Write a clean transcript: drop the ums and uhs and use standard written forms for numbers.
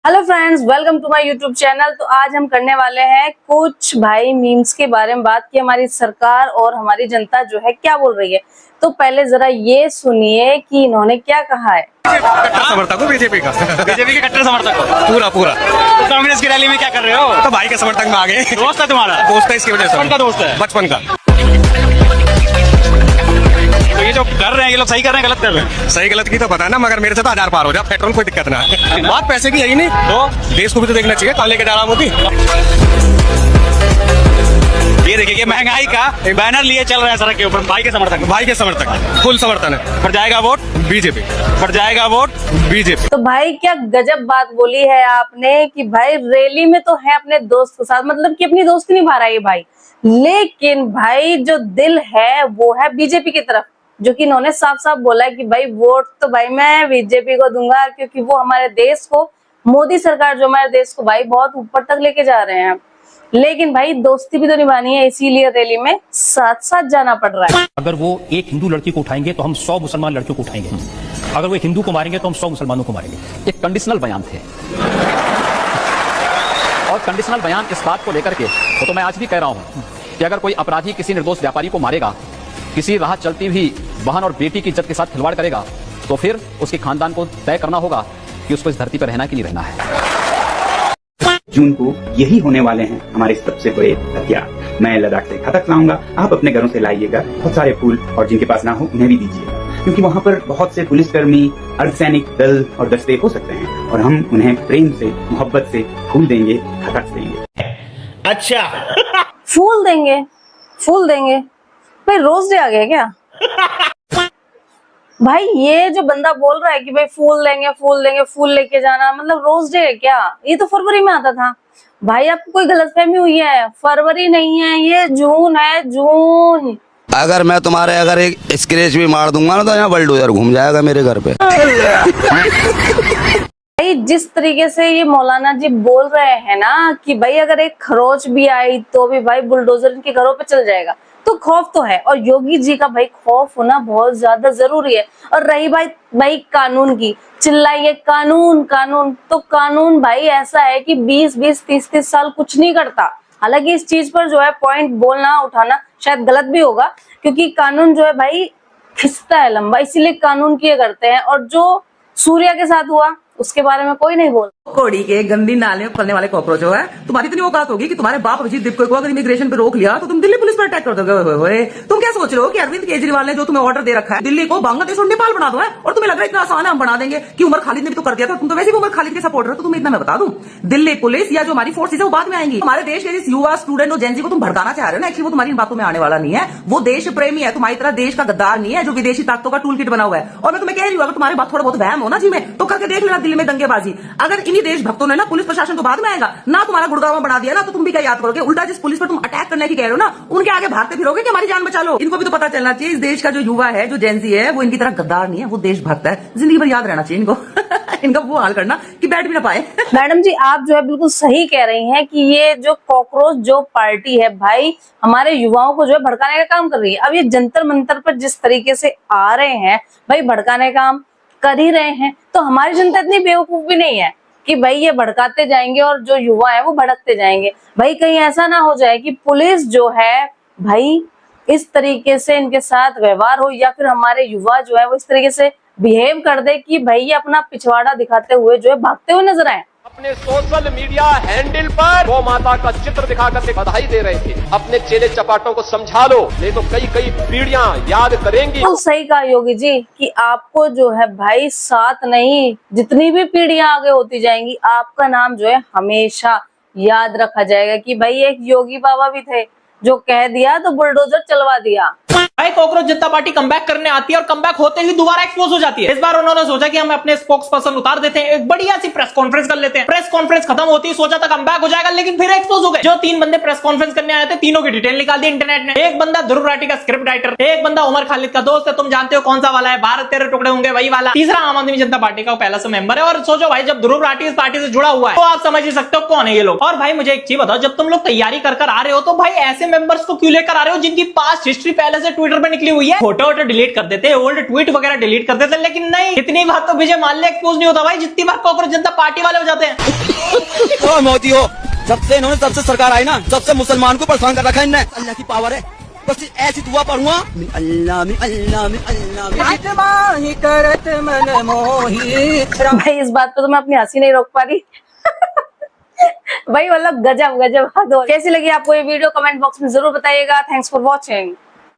Hello friends, welcome to my YouTube channel. तो आज हम करने वाले हैं कुछ भाई मीम्स के बारे में बात की हमारी सरकार और हमारी जनता जो है क्या बोल रही है। तो पहले जरा ये सुनिए कि इन्होंने क्या कहा है। कट्टर समर्थक हो बीजेपी का। बीजेपी के कट्टर समर्थक हो पूरा पूरा। तो कांग्रेस की रैली में क्या कर रहे हो? तो भाई के समर्थक में आ गए। दोस्त है तुम्हारा? दोस्त है, इसकी वजह से। बचपन का दोस्त है? बचपन का। तो ये जो कर रहे हैं ये लोग सही कर रहे हैं गलत कर रहे हैं? सही गलत की तो पता है ना, मगर मेरे से तो 1000 पार हो जाए, पेट्रोल कोई दिक्कत ना है। बात पैसे की है ही नहीं, तो देश को भी तो देखना चाहिए। कहाँ लेके जा रहा हूँ मोदी। ये देखिए कि महंगाई का बैनर लिए चल रहा है सड़क के ऊपर। भाई के समर्थक, भाई के समर्थक फुल समर्थन है। पर जाएगा वोट बीजेपी, पर जाएगा वोट बीजेपी। तो भाई क्या गजब बात बोली है आपने कि भाई रैली में तो है अपने दोस्त के साथ, मतलब कि अपनी दोस्ती निभा रहा है भाई, लेकिन भाई जो दिल है वो है बीजेपी की तरफ। जो कि इन्होंने साफ साफ बोला है कि भाई वोट तो भाई मैं बीजेपी को दूंगा, क्योंकि वो हमारे देश को, मोदी सरकार जो हमारे देश को भाई बहुत ऊपर तक लेके जा रहे हैं। लेकिन भाई दोस्ती भी तो निभानी है, इसीलिए रैली में साथ साथ जाना पड़ रहा है। अगर वो एक हिंदू लड़की को उठाएंगे तो हम 100 मुसलमान लड़कियों को उठाएंगे। अगर वो एक हिंदू को मारेंगे तो हम 100 मुसलमानों को मारेंगे। एक कंडीशनल बयान थे और कंडीशनल बयान इस बात को लेकर के तो मैं आज भी कह रहा हूं कि अगर कोई अपराधी किसी निर्दोष व्यापारी को मारेगा, किसी राह चलती हुई बहन और बेटी की इज्जत के साथ खिलवाड़ करेगा, तो फिर उसके खानदान को तय करना होगा कि उसको इस धरती पर रहना कि नहीं रहना है। जून को यही होने वाले हैं हमारे सबसे बड़े हथियार। मैं लद्दाख से खतक लाऊंगा, आप अपने घरों से लाइएगा बहुत सारे फूल, और जिनके पास ना हो उन्हें भी दीजिएगा, क्योंकि वहाँ पर बहुत से पुलिसकर्मी, अर्धसैनिक दल और दस्ते हो सकते हैं, और हम उन्हें प्रेम से, मोहब्बत से फूल देंगे, खतक देंगे। अच्छा फूल देंगे, फूल देंगे। भाई रोज डे आ गया क्या? भाई ये जो बंदा बोल रहा है कि भाई फूल देंगे, फूल देंगे, फूल लेके जाना, मतलब रोज डे है क्या? ये तो फरवरी में आता था। भाई आपको कोई गलतफहमी हुई है, फरवरी नहीं है ये, जून है, जून। अगर मैं तुम्हारे एक स्क्रैच भी मार दूंगा ना तो यहाँ बुलडोजर घूम जाएगा मेरे घर पे। भाई जिस तरीके से ये मौलाना जी बोल रहे हैं ना कि भाई अगर एक खरोच भी आई तो भी भाई बुलडोजर इनके घरों पे चल जाएगा, तो खौफ तो है। और योगी जी का भाई खौफ होना बहुत ज्यादा जरूरी है। और रही भाई कानून की, चिल्लाइए कानून कानून, तो कानून भाई ऐसा है कि 20-20, 30-30 साल कुछ नहीं करता। हालांकि इस चीज पर जो है पॉइंट बोलना उठाना शायद गलत भी होगा, क्योंकि कानून जो है भाई खिंचता है लंबा, इसीलिए कानून किए करते हैं। और जो सूर्या के साथ हुआ उसके बारे में कोई नहीं बोल। कोड़ी के गंदी नाले में पलने वाले कॉकरोच है, तुम्हारी इतनी औकात होगी कि तुम्हारे बाप अभिजीत दीपक को अगर इमिग्रेशन पे रोक लिया तो तुम दिल्ली पुलिस पर अटैक कर दोगे। तुम क्या सोच रहे हो कि अरविंद केजरीवाल ने जो तुम्हें ऑर्डर दे रखा है दिल्ली को बांग्लादेश और नेपाल बना दो है, और तुम्हें लग रहा है इतना आसान है हम बना देंगे कि उमर खालिद ने भी तो कर दिया था, तुम तो वैसे भी उमर खालिद के सपोर्टर हो। तो तुम्हें इतना मैं बता दूं, दिल्ली पुलिस या जो हमारी फोर्सेज है वो बाद में आएंगी। हमारे देश के जिस युवा स्टूडेंट और जेनजी को तुम भड़काना चाह रहे हो ना, एक्चुअली वो तुम्हारी इन बातों में आने वाला नहीं है। वो देश प्रेमी है, तुम्हारी तरह देश का गद्दार नहीं है जो विदेशी ताकतों का टूल किट बना हुआ है। और मैं तुम्हें कह रही हूँ, अगर तुम्हारे बात थोड़ा बहुत वहम हो ना जी में, तो करके देख लेना दिल्ली में दंगेबाजी। अगर इन्हीं देशभक्तों ने ना, पुलिस प्रशासन तो बाद में आएगा ना, तुम्हारा गुड़गांव बना दिया ना, तो तुम भी क्या याद करोगे? उल्टा जिस पुलिस पर तुम अटैक करने की कह रहे हो ना, उनके आगे भागते फिरोगे कि हमारी जान बचा लो। इनको भी तो पता चलना चाहिए इस देश का जो युवा है, जो जेनजी है, वो इनकी तरह गद्दार नहीं है, वो देशभक्त है। जिंदगी भर याद रहना चाहिए इनको। इनका वो हाल करना कि बैठ भी ना पाए। मैडम जी आप जो है बिल्कुल सही कह रही हैं कि ये जो कॉकरोच जो पार्टी है भाई हमारे युवाओं को जो है भड़काने का काम कर रही है। अब ये जंतर मंतर पर जिस तरीके से आ रहे हैं भाई, भड़काने का काम कर ही रहे हैं, तो हमारी जनता इतनी बेवकूफ भी नहीं है कि भाई ये भड़काते जाएंगे और जो युवा है वो भड़कते जाएंगे। भाई कहीं ऐसा ना हो जाए कि पुलिस जो है भाई इस तरीके से इनके साथ व्यवहार हो, या फिर हमारे युवा जो है वो इस तरीके से बिहेव कर दे कि भाई ये अपना पिछवाड़ा दिखाते हुए जो है भागते हुए नजर आए। अपने सोशल मीडिया हैंडल पर गौ माता का चित्र दिखाकर बधाई दे रहे थे। अपने चेले चपाटों को समझा लो, नहीं तो कई पीढ़ियां याद करेंगी। तो सही कहा योगी जी कि आपको जो है भाई साथ नहीं, जितनी भी पीढ़ियां आगे होती जाएंगी आपका नाम जो है हमेशा याद रखा जाएगा कि भाई एक योगी बाबा भी थे जो कह दिया तो बुलडोजर चलवा दिया। भाई कांग्रेस जनता पार्टी कमबैक करने आती है और कमबैक होते ही दोबारा एक्सपोज हो जाती है। इस बार उन्होंने सोचा कि हम अपने स्पोक्स पर्सन उतार देते हैं, एक बढ़िया सी प्रेस कॉन्फ्रेंस कर लेते हैं। प्रेस कॉन्फ्रेंस खत्म होती है, सोचा था कमबैक हो जाएगा, लेकिन फिर एक्सपोज हो गए। जो 3 बंदे प्रेस कॉन्फ्रेंस करने आए थे, तीनों की डिटेल निकाल दी इंटरनेट ने। एक बंदा ध्रुव राठी का स्क्रिप्ट राइटर, एक बंदा उमर खालिद का दोस्त है, तुम जानते हो कौन सा वाला है, भारत तेरे टुकड़े होंगे वही वाला। तीसरा आम आदमी जनता पार्टी का पहला से मेंबर है। और सोचो भाई जब ध्रुव राठी इस पार्टी से जुड़ा हुआ है तो आप समझ ही सकते हो कौन है ये लोग। और भाई मुझे एक चीज बताओ, जब तुम लोग तैयारी कर आ रहे हो तो भाई ऐसे मेंबर्स को क्यों लेकर आ रहे हो जिनकी पास्ट हिस्ट्री पहले से से ट्विटर पे निकली हुई है। फोटो वोटो डिलीट कर देते, ओल्ड ट्वीट वगैरह डिलीट कर देते, लेकिन नहीं, इतनी बात तो विजय माल्या एक्सपोज नहीं होता भाई जितनी बार कांग्रेस जनता पार्टी वाले हो जाते हैं। मोदी हो, जब से इन्होंने सबसे सरकार आई ना, सबसे मुसलमान को परेशान कर रखा है इनने। अल्लाह की पावर है, बस ऐसी दुआ पढ़ूंगा, अल्लाह में अल्लाह में अल्लाह में। भाई इस बात पे तो मैं अपनी हंसी नहीं रोक पा रही। भाई मतलब गजब गजब हद हो। कैसी लगी आपको ये वीडियो कमेंट बॉक्स में जरूर बताइएगा। Thanks for watching.